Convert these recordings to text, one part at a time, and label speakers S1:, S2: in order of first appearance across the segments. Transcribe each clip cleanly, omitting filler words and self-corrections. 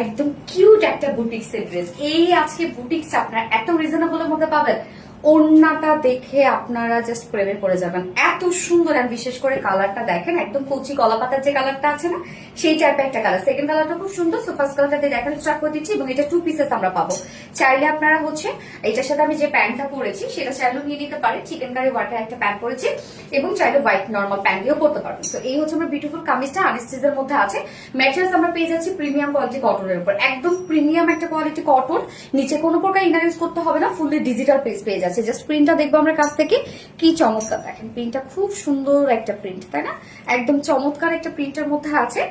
S1: একদম কিউট একটা বুটিক্স এর ড্রেস। এই আজকে বুটিক্স আপনারা এত রিজনেবলের মধ্যে পাবেন, ওড়নাটা দেখে আপনারা জাস্ট প্রেমে পড়ে যাবেন, এত সুন্দর। আর বিশেষ করে কালারটা দেখেন, একদম কচি কলা পাতার যে কালারটা আছে না, সেই টাইপের একটা কালার। সেকেন্ড কালারটা খুব সুন্দর। সো ফার্স্ট কালারটা দিয়ে দেখেন স্টার্ট করে দিচ্ছি, এবং এটা 2 পিসেস আমরা পাবো। চাইলে আপনারা এটার সাথে আমি যে প্যান্টটা পরেছি সেটা চাইলেও নিয়ে নিতে পারেন। চিকেন কারি ওয়াটার একটা প্যান্ট পরেছি, এবং চাইলে হোয়াইট নর্মাল প্যান্ট দিয়েও পরতে পারবেন। তো এই হচ্ছে আমার বিউটিফুল কামিজটা, আনস্টিচের মধ্যে আছে। ম্যাটেরিয়ালস আমরা পেয়ে যাচ্ছি প্রিমিয়াম কোয়ালিটি কটনের উপর, একদম প্রিমিয়াম একটা কোয়ালিটি কটন। নিচে কোনো প্রকার ইনার ইউজ করতে হবে না, ফুললি ডিজিটাল পেজ পেয়ে যাচ্ছে। জাস্ট প্রিন্টটা দেখবো আমরা কাছ থেকে, কি চমৎকার দেখেন। প্রিন্টটা খুব সুন্দর একটা প্রিন্ট, তাই না? একদম চমৎকার একটা প্রিন্টের মধ্যে আছে।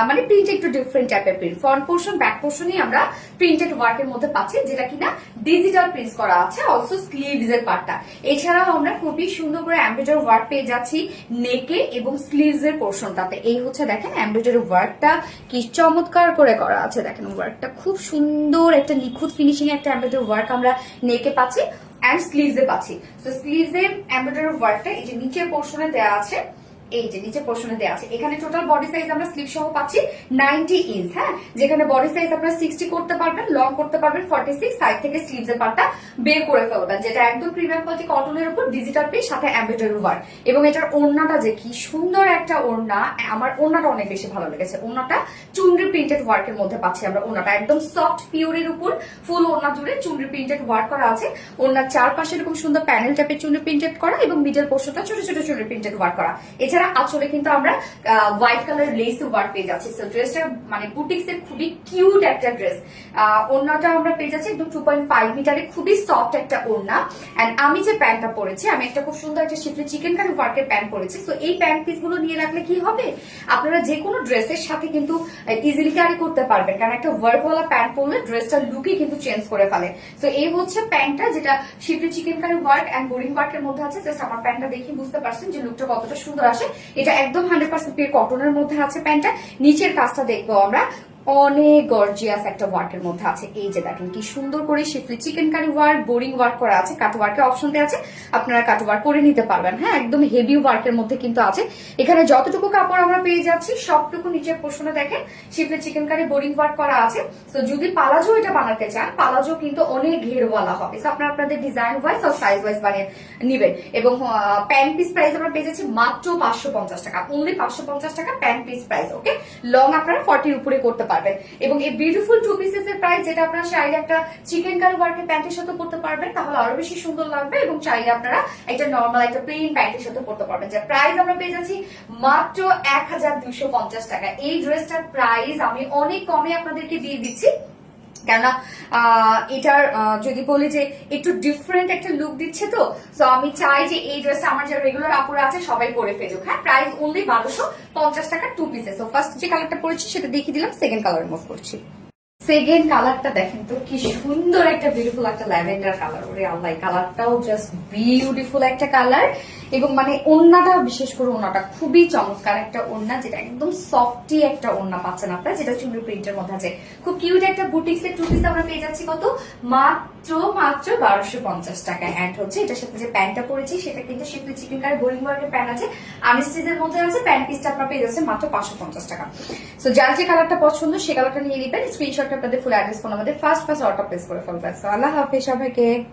S1: মানে প্রিন্ট একটু ডিফারেন্ট টাইপের প্রিন্ট। ফ্রন্ট পোর্শন ব্যাক পোর্শনই আমরা প্রিন্টেড ওয়ার্কের মধ্যে পাচ্ছি, যেটা কিনা ডিজিটাল প্রিন্ট করা আছে। অলসো স্লিভস এর পার্টটা, এছাড়াও আমরা খুবই সুন্দর করে এমব্রয়ডারি ওয়ার্ক পেয়ে যাচ্ছি নেকে এবং স্লিভস এর পোর্শনটাতে। এই হচ্ছে দেখেন এমব্রয়ডারি ওয়ার্কটা কি চমৎকার করে করা আছে। দেখেন ওয়ার্কটা খুব সুন্দর, একটা নিখুঁত ফিনিশিং একটা এমব্রয়ডারি ওয়ার্ক আমরা নেকে পাচ্ছি এন্ড স্লিভস এ পাচ্ছি। তো স্লিভস এর এমব্রয়ডারি ওয়ার্কটা এই যে নিচের পোর্শনে দেওয়া আছে, এই যে নিচে পোর্শনে দেওয়া আছে। এখানে টোটাল বডি সাইজ আমরা স্লিভ সহ পাচ্ছি 90 ইঞ্চ। হ্যাঁ, যেখানে বডি সাইজ আপনারা 60 করতে পারবেন, লং করতে পারবেন 46। সাইড থেকে স্লিভস এর পার্টটা বের করে ফেলবেন, যেটা একদম প্রিমিয়াম কোয়ালিটি কটনের উপর ডিজিটাল প্রিন্ট সাথে এমব্রয়ডারি ওয়ার্ক। এবং এটার ওড়নাটা যে কি সুন্দর একটা ওড়না, আমার ওড়নাটা অনেক বেশি ভালো লেগেছে। ওড়নাটা চুনরি প্রিন্টেড ওয়ার্কের মধ্যে পাচ্ছি আমরা। ওড়নাটা একদম সফট পিওরের উপর ফুল ওড়না জুড়ে চুনরি প্রিন্টেড ওয়ার্ক করা আছে। ওড়নার চারপাশে এরকম সুন্দর প্যানেল টাইপের চুনরি প্রিন্টেড করা, এবং মিডল পোর্শনটা ছোট ছোট চুনরি প্রিন্টেড ওয়ার্ক করা। এছাড়া আসলে কিন্তু আমরা হোয়াইট কালার লেস ওয়ার্ক পেয়ে যাচ্ছি। সো ড্রেসটা মানে বুটিক্স এর খুবই কিউট একটা ড্রেস। ওড়নাটা আমরা পেয়ে যাচ্ছি একদম 2.5 মিটারে, খুবই সফট একটা ওড়না। এন্ড আমি যে প্যান্টটা পরেছি, আমি একটা খুব সুন্দর একটা শিফলি চিকেন কারি ওয়ার্কের প্যান্ট পরেছি। তো এই প্যান্ট পিস গুলো নিয়ে রাখলে কি হবে, আপনারা যে কোনো ড্রেসের সাথে কিন্তু ইজিলি ক্যারি করতে পারবেন, কারণ একটা ওয়ার্কওয়ালা প্যান্ট পরলে ড্রেসটার লুকই কিন্তু চেঞ্জ করে ফেলে। তো এই হচ্ছে প্যান্টটা, যেটা schiffli chikankari work and boring ওয়ার্কের মধ্যে আছে। জাস্ট আমার প্যান্টটা দেখে বুঝতে পারছেন যে লুকটা কতটা সুন্দর আসে। এটা একদম 100% পিওর কটনের মধ্যে আছে প্যান্টটা। নিচের কাজটা দেখবো আমরা, অনেক গর্জিয়াস একটা ওয়ার্কের মধ্যে আছে। এই যে দেখেন কি সুন্দর করে schiffli chikankari work, boring work করা আছে। কাট ওয়ার্কের অপশন দেওয়া আছে, আপনারা কাট ওয়ার্ক করে নিতে পারবেন। হ্যাঁ, একদম হেভি ওয়ার্কের মধ্যে কিন্তু আছে। এখানে যতটুকু কাপড় আমরা পেয়ে যাচ্ছি সবটুকু নিচের পোর্শনে দেখেন শিফলি চিকেন কারি বোরিং ওয়ার্ক করা আছে। তো যদি পালাজো এটা বানাতে চান, পালাজো কিন্তু অনেক ঘেরওয়ালা হবে। তো আপনারা আপনাদের ডিজাইন ওয়াইজ আর সাইজ ওয়াইজ বানিয়ে নিবেন। এবং প্যান্ট পিস প্রাইস আমরা পেয়ে যাচ্ছি মাত্র 550 টাকা, অনলি 550 টাকা প্যান্ট পিস প্রাইস। ওকে, লং আপনারা 40 উপরে করতে পারবেন। এবং এই বিউটিফুল 2 পিসেস এর প্রাইস, যেটা আপনারা চাইলে একটা চিকেন কারি ওয়ার্কের প্যান্টের সাথে পরতে পারবেন, তাহলে আরো বেশি সুন্দর লাগবে। এবং চাইলে আপনারা একটা নর্মাল একটা প্লেন প্যান্টের সাথে পরতে পারবেন। যে প্রাইস আমরা পেয়ে যাচ্ছি মাত্র 1250 টাকা। এই ড্রেসটার প্রাইস আমি অনেক কমে আপনাদেরকে দিয়ে দিচ্ছি, কেননা এটার যদি বলি যে একটু ডিফারেন্ট একটা লুক দিচ্ছে। তো আমি চাই যে এই ড্রেসটা আমার যারা রেগুলার আপুরা আছে সবাই পরে ফেলুক। হ্যাঁ, প্রাইস অনলি 1250 টাকা 2 পিসেস। তো ফার্স্ট যে কালারটা পরেছি সেটা দেখিয়ে দিলাম, সেকেন্ড কালার মুভ করছি। সেকেন্ড কালারটা দেখেন তো কি সুন্দর একটা বিউটিফুল একটা ল্যাভেন্ডার কালার। ওরে আল্লাহ, কালারটাও জাস্ট বিউটিফুল একটা কালার। এবং মানে ওড়নাটা, বিশেষ করে ওড়নাটা খুবই চমৎকার একটা ওড়না, যেটা একদম সফটি একটা ওড়না পাচ্ছেন আপনারা, যেটা চুনরি প্রিন্টের মধ্যে আছে। খুব কিউট একটা বুটিক্স এর 2 পিস আমরা পেয়ে যাচ্ছি কত, মাত্র 1250 টাকা। এন্ড হচ্ছে এটার সাথে যে প্যান্টটা পরেছি সেটা কিন্তু শিফলি চিকেন কারি বোরিং ওয়ার্কের প্যান্ট আছে, আনস্টিচের মধ্যে আছে। প্যান্ট পিসটা আপনারা পেয়ে যাচ্ছেন মাত্র 550 টাকা। সো যার যে কালারটা পছন্দ সে কালারটা নিয়ে নেবেন। স্ক্রিনশটটা আপনাদের ফুল অ্যাড্রেস ফোন আমাদের ফার্স্ট অর্ডার প্লেস করে ফেলবেন। আল্লাহ হাফেজ সবাইকে।